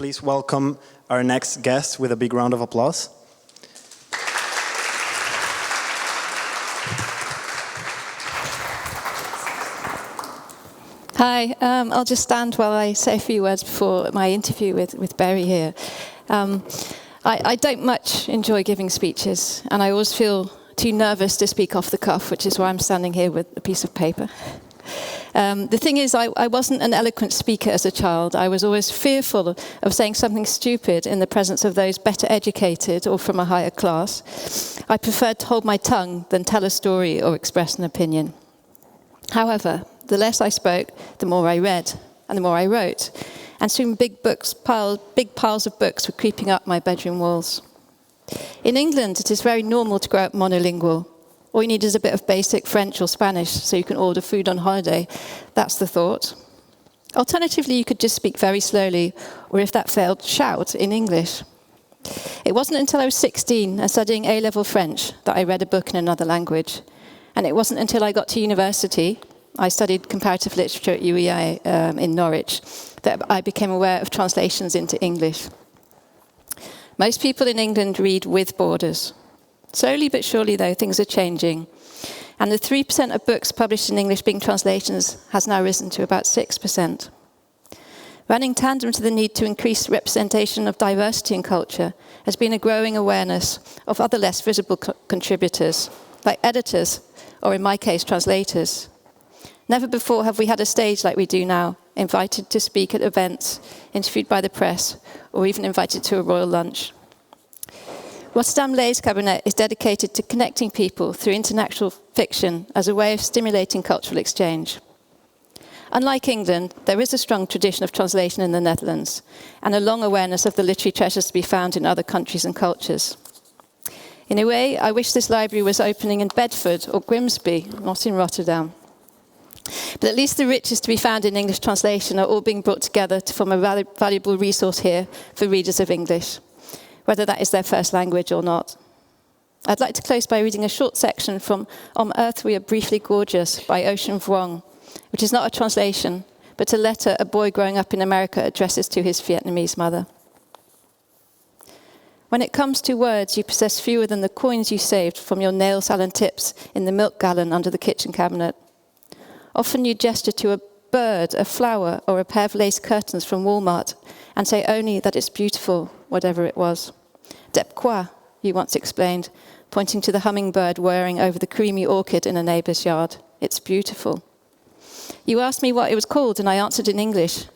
please welcome our next guest with a big round of applause. Hi, I'll just stand while I say a few words before my interview with Berrie here. I don't much enjoy giving speeches, and I always feel too nervous to speak off the cuff, which is why I'm standing here with a piece of paper. The thing is, I wasn't an eloquent speaker as a child. I was always fearful of saying something stupid in the presence of those better educated or from a higher class. I preferred to hold my tongue than tell a story or express an opinion. However, the less I spoke, the more I read and the more I wrote. And soon big piles of books were creeping up my bedroom walls. In England, it is very normal to grow up monolingual. All you need is a bit of basic French or Spanish so you can order food on holiday. That's the thought. Alternatively, you could just speak very slowly, or if that failed, shout in English. It wasn't until I was 16 and studying A-level French that I read a book in another language. And it wasn't until I got to university, I studied comparative literature at UEA in Norwich, that I became aware of translations into English. Most people in England read with borders. Slowly but surely, though, things are changing. And the 3% of books published in English being translations has now risen to about 6%. Running tandem to the need to increase representation of diversity in culture has been a growing awareness of other less visible contributors, like editors, or in my case, translators. Never before have we had a stage like we do now, invited to speak at events, interviewed by the press, or even invited to a royal lunch. Rotterdamsch Leeskabinet is dedicated to connecting people through international fiction as a way of stimulating cultural exchange. Unlike England, there is a strong tradition of translation in the Netherlands, and a long awareness of the literary treasures to be found in other countries and cultures. In a way, I wish this library was opening in Bedford or Grimsby, not in Rotterdam. But at least the riches to be found in English translation are all being brought together to form a valuable resource here for readers of English, whether that is their first language or not. I'd like to close by reading a short section from On Earth We Are Briefly Gorgeous by Ocean Vuong, which is not a translation, but a letter a boy growing up in America addresses to his Vietnamese mother. When it comes to words, you possess fewer than the coins you saved from your nail salon tips in the milk gallon under the kitchen cabinet. Often you gesture to a bird, a flower, or a pair of lace curtains from Walmart and say only that it's beautiful, whatever it was. Dep quoi, you once explained, pointing to the hummingbird whirring over the creamy orchid in a neighbour's yard. It's beautiful. You asked me what it was called, and I answered in English,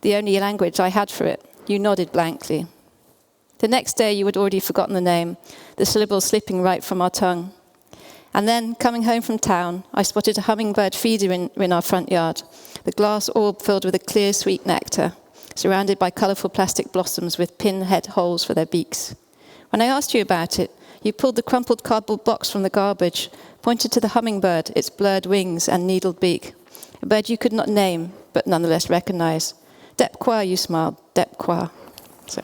the only language I had for it. You nodded blankly. The next day you had already forgotten the name, the syllables slipping right from our tongue. And then, coming home from town, I spotted a hummingbird feeder in our front yard, the glass orb filled with a clear, sweet nectar, surrounded by colourful plastic blossoms with pinhead holes for their beaks. When I asked you about it, you pulled the crumpled cardboard box from the garbage, pointed to the hummingbird, its blurred wings and needled beak, a bird you could not name, but nonetheless recognise. Dep quoi, you smiled, dep quoi. So.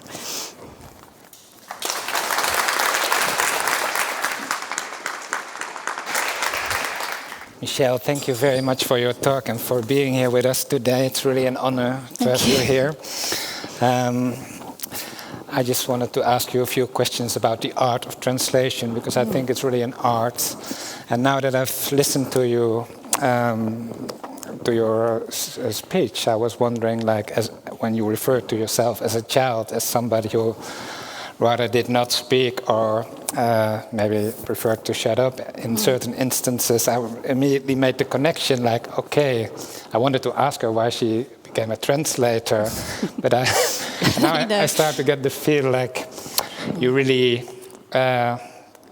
Michele, thank you very much for your talk and for being here with us today. It's really an honor to have you here. I just wanted to ask you a few questions about the art of translation, because I think it's really an art. And now that I've listened to you, to your speech, I was wondering, when you referred to yourself as a child, as somebody who rather did not speak or maybe preferred to shut up in certain instances, I immediately made the connection, okay, I wanted to ask her why she became a translator, but I start to get the feel like you really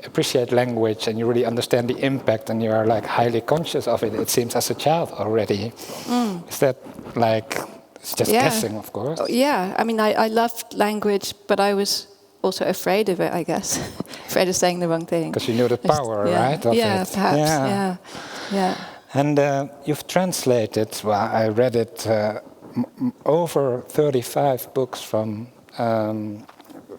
appreciate language and you really understand the impact and you are highly conscious of it, it seems, as a child already. Is that it's just guessing, of course? Yeah, I mean, I loved language, but I was also afraid of it, I guess. Afraid of saying the wrong thing. Because you knew the power, right? Perhaps, yeah. And you've translated, I read it, over 35 books from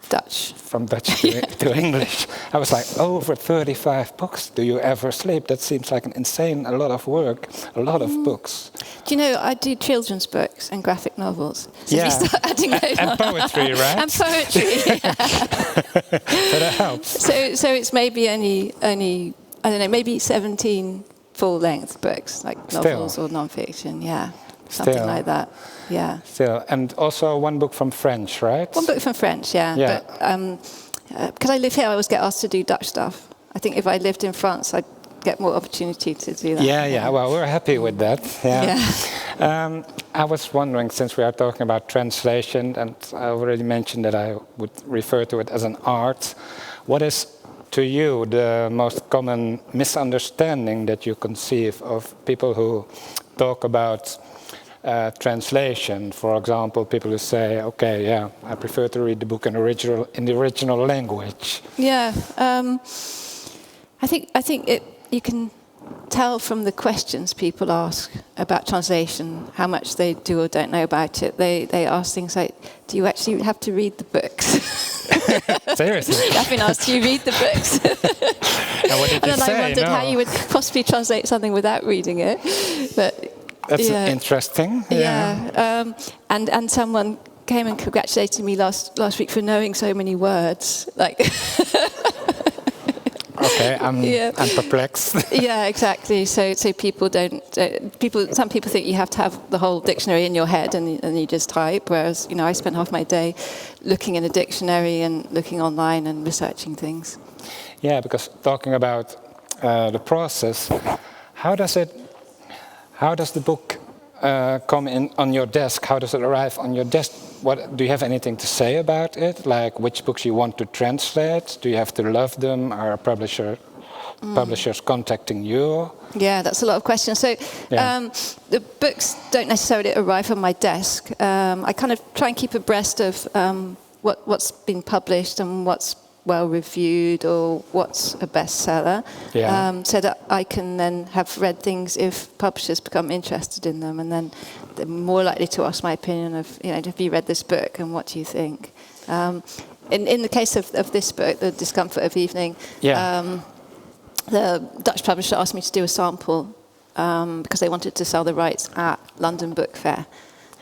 Dutch. From Dutch to English. I was like, over 35 books. Do you ever sleep? That seems like an insane, a lot of work, a lot of books. Do you know, I do children's books and graphic novels. So Yeah. if you start adding those And on- poetry, right? And poetry, yeah. So that helps. So it's maybe only I don't know, maybe 17 full-length books, like novels or non-fiction, yeah. Something Still. like that, yeah. Still, and also one book from French, right? One book from French, yeah. Yeah. But because I live here, I always get asked to do Dutch stuff. I think if I lived in France, I'd get more opportunity to do that. Yeah. Well, we're happy with that. Yeah. I was wondering, since we are talking about translation, and I already mentioned that I would refer to it as an art, what is, to you, the most common misunderstanding that you conceive of people who talk about translation? For example, people who say, "Okay, yeah, I prefer to read the book in the original language." Yeah, I think you can tell from the questions people ask about translation how much they do or don't know about it. They ask things like, "Do you actually have to read the books?" Seriously? I've been asked, "Do you read the books?" And what did you And then say? I wondered No. how you would possibly translate something without reading it. But That's yeah. interesting. Yeah, and someone came and congratulated me last week for knowing so many words. Like, Okay, Yeah. I'm perplexed. yeah, exactly. So people don't. Some people think you have to have the whole dictionary in your head and you just type. Whereas, you know, I spent half my day looking in a dictionary and looking online and researching things. Yeah, because talking about the process, how does the book come in on your desk? How does it arrive on your desk? What do you have anything to say about it? Like which books you want to translate? Do you have to love them? Are publishers contacting you? Yeah, that's a lot of questions. So the books don't necessarily arrive on my desk. I kind of try and keep abreast of what's been published and what's well reviewed or what's a bestseller, so that I can then have read things if publishers become interested in them, and then they're more likely to ask my opinion of, you know, have you read this book and what do you think? In the case of this book, The Discomfort of Evening, the Dutch publisher asked me to do a sample because they wanted to sell the rights at London Book Fair.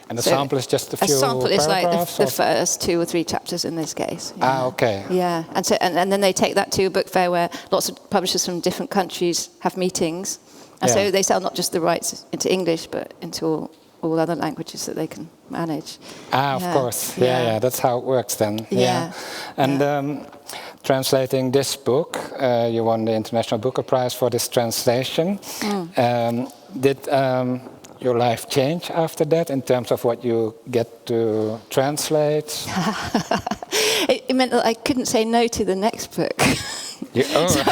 And the sample is just a few sample is like paragraphs? the first 2 or 3 chapters in this case. Yeah. Ah, okay. Yeah, and so and then they take that to a book fair where lots of publishers from different countries have meetings, and so they sell not just the rights into English but into all other languages that they can manage. Ah, of course. Yeah, that's how it works then. Yeah. And translating this book, you won the International Booker Prize for this translation. Did your life change after that in terms of what you get to translate? It meant that I couldn't say no to the next book. So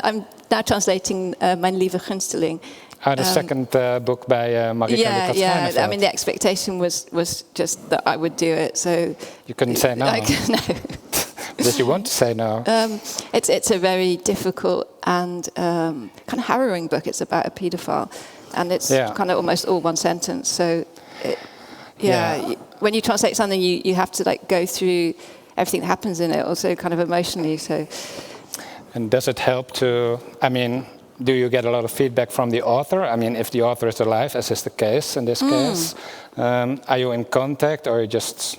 I'm now translating Mijn Lieve Gunsteling. The second book by Marieke Lucas. I mean, the expectation was just that I would do it, so... You couldn't say no? No. Did you want to say no? It's a very difficult and kind of harrowing book. It's about a paedophile, and it's kind of almost all one sentence. So, when you translate something, you have to like go through everything that happens in it, also kind of emotionally. So, and does it help to? I mean, do you get a lot of feedback from the author? I mean, if the author is alive, as is the case in this case, are you in contact, or you just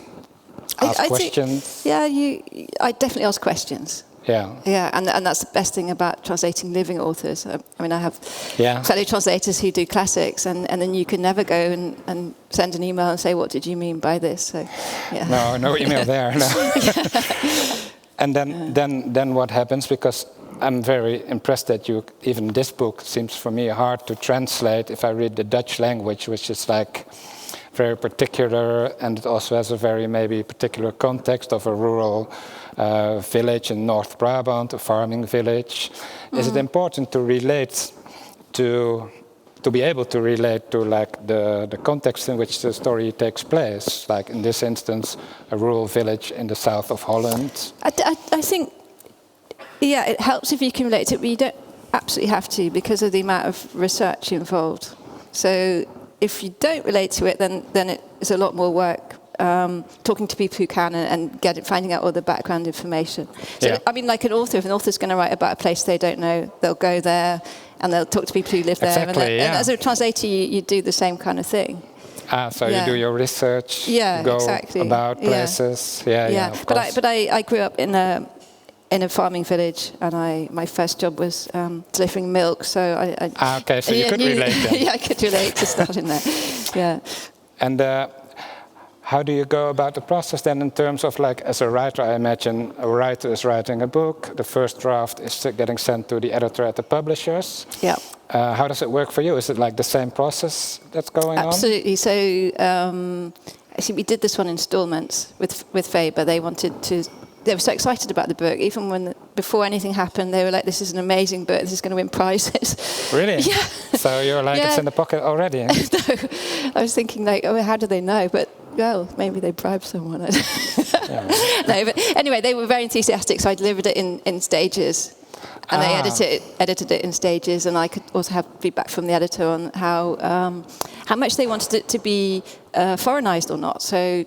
ask questions? I definitely ask questions. Yeah, and that's the best thing about translating living authors. I mean, I have fellow translators who do classics, and then you can never go and send an email and say, what did you mean by this? So, yeah. No email there. No. And then what happens? Because I'm very impressed that even this book seems for me hard to translate if I read the Dutch language, which is like very particular, and it also has a very maybe particular context of a rural village in North Brabant, a farming village. Is it important to relate to be able to relate to like the context in which the story takes place? Like in this instance, a rural village in the south of Holland. I think, it helps if you can relate to it, but you don't absolutely have to because of the amount of research involved. So if you don't relate to it, then it is a lot more work talking to people who can and finding out all the background information. So, Yeah. I mean, like an author, if an author's going to write about a place they don't know, they'll go there and they'll talk to people who live there. Exactly, And as a translator, you do the same kind of thing. So Yeah. you do your research, Yeah, you go exactly. about places. Yeah, of course. But I grew up in a farming village, and my first job was delivering milk. So Okay, so you could relate then. Yeah, I could relate to starting there. Yeah. And how do you go about the process then in terms of, like, as a writer, I imagine a writer is writing a book, the first draft is getting sent to the editor at the publishers. Yeah. How does it work for you? Is it like the same process that's going on? Absolutely. So actually, we did this one in installments with Faber. They were so excited about the book, even before anything happened, they were like, "This is an amazing book. This is going to win prizes." Really? Yeah. So you're like, Yeah. it's in the pocket already. No, I was thinking like, oh, how do they know? But well, maybe they bribed someone. Yeah. No, but anyway, they were very enthusiastic, so I delivered it in stages. And they edited it in stages, and I could also have feedback from the editor on how much they wanted it to be foreignized or not. So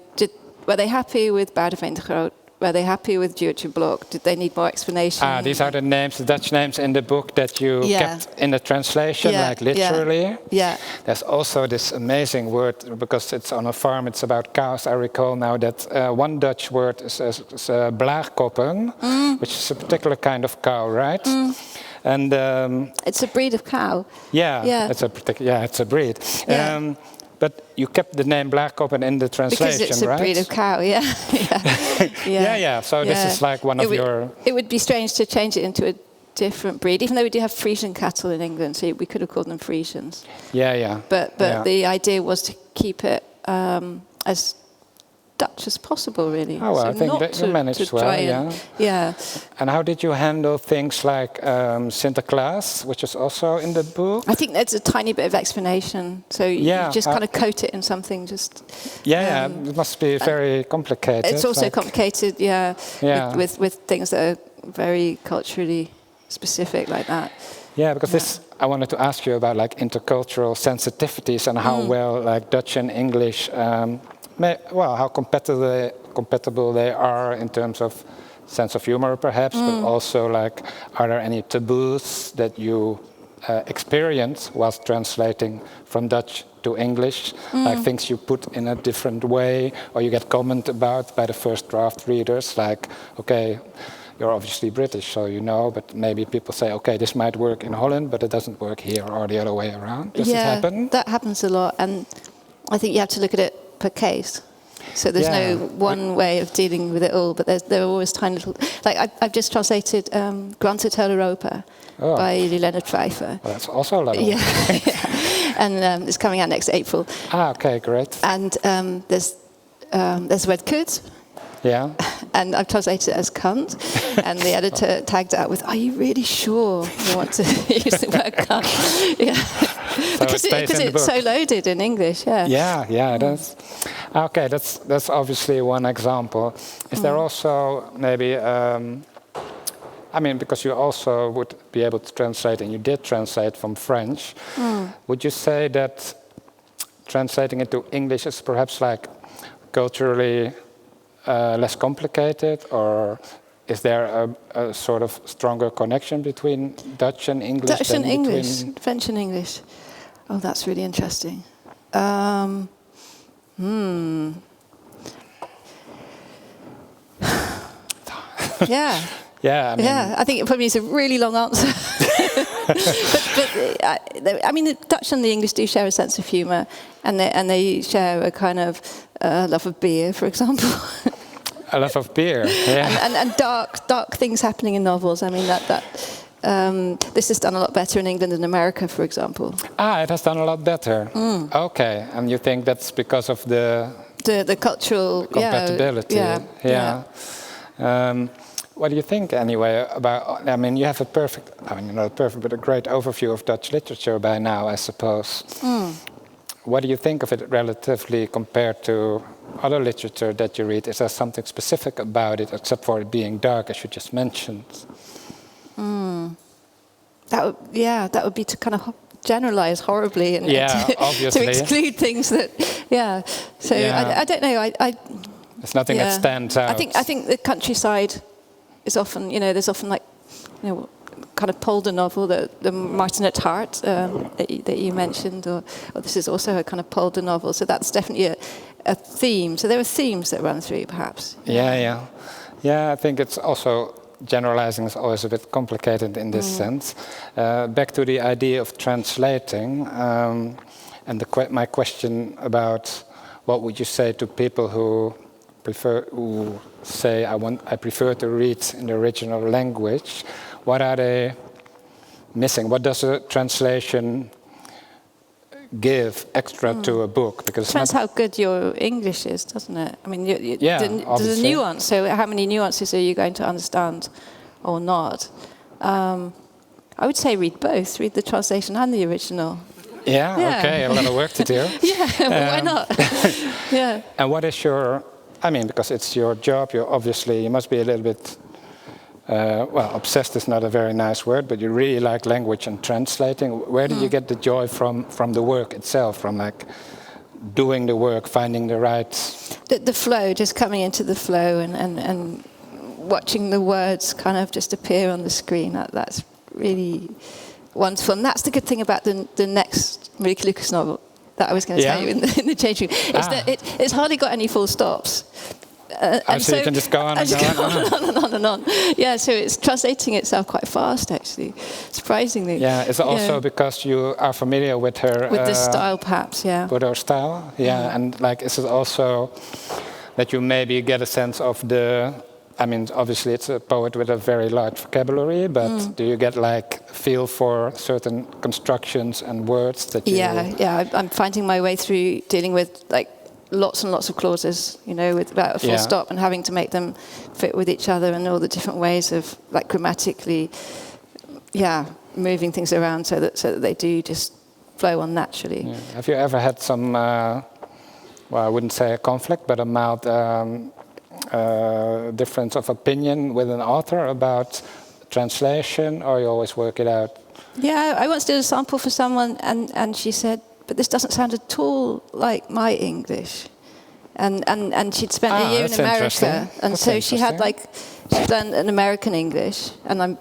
were they happy with Boudewijn? Were they happy with Duurtje Blok? Did they need more explanation? These are the names, the Dutch names in the book that you kept in the translation, like literally. Yeah. There's also this amazing word, because it's on a farm, it's about cows. I recall now that one Dutch word is blaarkoppen, which is a particular kind of cow, right? And it's a breed of cow. Yeah. It's a breed. Yeah. But you kept the name blaarkoppen in the translation, because it's a right? breed of cow, yeah. Yeah. So this is like one of your... It would be strange to change it into a different breed, even though we do have Friesian cattle in England, so we could have called them Friesians. Yeah. But the idea was to keep it as Dutch as possible, really. Oh, well, so I think that you managed well, yeah. And how did you handle things like Sinterklaas, which is also in the book? I think there's a tiny bit of explanation, so you just kind of coat it in something. It must be very complicated. It's also complicated, with things that are very culturally specific like that. Yeah, because I wanted to ask you about like intercultural sensitivities and how well like Dutch and English, how compatible they are in terms of sense of humor, perhaps, but also like, are there any taboos that you experience whilst translating from Dutch to English, like things you put in a different way, or you get comment about by the first draft readers, like, okay, you're obviously British, so you know, but maybe people say, okay, this might work in Holland, but it doesn't work here, or the other way around. Does it happen? That happens a lot, and I think you have to look at it per case. So there's no one way of dealing with it all, but there are always tiny little... Like, I've just translated Granted Heel Europa by Leonard Pfeiffer. Well, that's also a lot of work. Yeah. And it's coming out next April. Okay, great. And there's the word kut. Yeah. And I've translated it as cunt. And the editor tagged it out with, are you really sure you want to use the word cunt? Yeah. So because it's so loaded in English, Yeah, it is. Okay, that's obviously one example. Is there also maybe, because you also would be able to translate, and you did translate from French, would you say that translating into English is perhaps like culturally less complicated, or is there a sort of stronger connection between Dutch and English? Dutch and English, French and English. Oh, that's really interesting. Yeah. Yeah, I think it probably is a really long answer. but the Dutch and the English do share a sense of humour, and they share a kind of love of beer, for example. A love of beer, yeah. And dark things happening in novels. I mean, this is done a lot better in England than America, for example. It has done a lot better. Okay, and you think that's because of the cultural compatibility? Yeah. What do you think, anyway, about... you have not perfect, but a great overview of Dutch literature by now, I suppose. What do you think of it relatively compared to other literature that you read? Is there something specific about it, except for it being dark, as you just mentioned? That would be to kind of generalize horribly and Yeah, to obviously. exclude things that, yeah. So Yeah. I don't know. There's nothing that stands out. I think the countryside is often, there's often like, kind of Polder novel, the Martin at Heart that you mentioned, or this is also a kind of Polder novel. So that's definitely a theme. So there are themes that run through, perhaps. Yeah, I think it's also, generalizing is always a bit complicated in this sense. Back to the idea of translating, and my question about what would you say to people who say I prefer to read in the original language. What are they missing? What does a translation give extra to a book? Because depends how good your English is, doesn't it? I mean, there's a nuance. So how many nuances are you going to understand or not? I would say read both. Read the translation and the original. Yeah. Okay, a lot of work to do. Why not? Yeah. And what is your... I mean, because it's your job, you must be a little bit... obsessed is not a very nice word, but you really like language and translating. Where do you get the joy from the work itself, from like doing the work, finding the right... The flow, just coming into the flow and watching the words kind of just appear on the screen, that's really wonderful. And that's the good thing about the next Michele Hutchison novel that I was going to tell you in the change room, is that it's hardly got any full stops. So you can just go on and go on and on. Yeah, so it's translating itself quite fast, actually, surprisingly. Yeah, it's also because you are familiar with her... With the style, perhaps, yeah. With her style, yeah. And like, is it also that you maybe get a sense of the... I mean, obviously it's a poet with a very large vocabulary, but do you get like feel for certain constructions and words that you... Yeah, I'm finding my way through dealing with like lots and lots of clauses, without a full stop, and having to make them fit with each other, and all the different ways of like grammatically, moving things around so that they do just flow on naturally. Yeah. Have you ever had some, well, I wouldn't say a conflict, but a mild difference of opinion with an author about translation, or you always work it out? Yeah, I once did a sample for someone, and she said, but this doesn't sound at all like my English. And she'd spent a year in America, and so she had she'd learned an American English, and I'm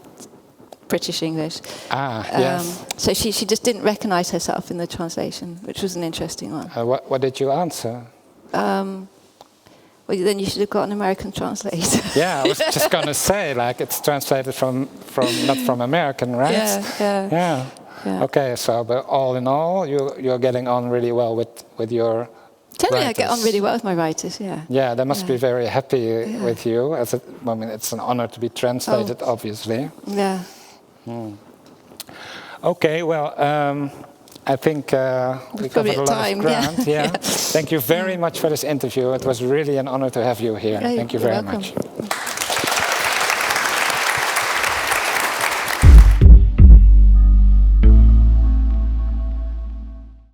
British English. Yes. So she just didn't recognise herself in the translation, which was an interesting one. What did you answer? Well, then you should have got an American translator. Yeah, I was just going to say, like, it's translated from not from American, right? Yeah. Okay, so but all in all, you're getting on really well with your Generally, writers. I get on really well with my writers, yeah. Yeah, they must be very happy with you. I mean, it's an honor to be translated, obviously. Yeah. Okay, well, I think we covered a lot of ground. Yeah. Thank you very much for this interview. It was really an honor to have you here. Thank you very much.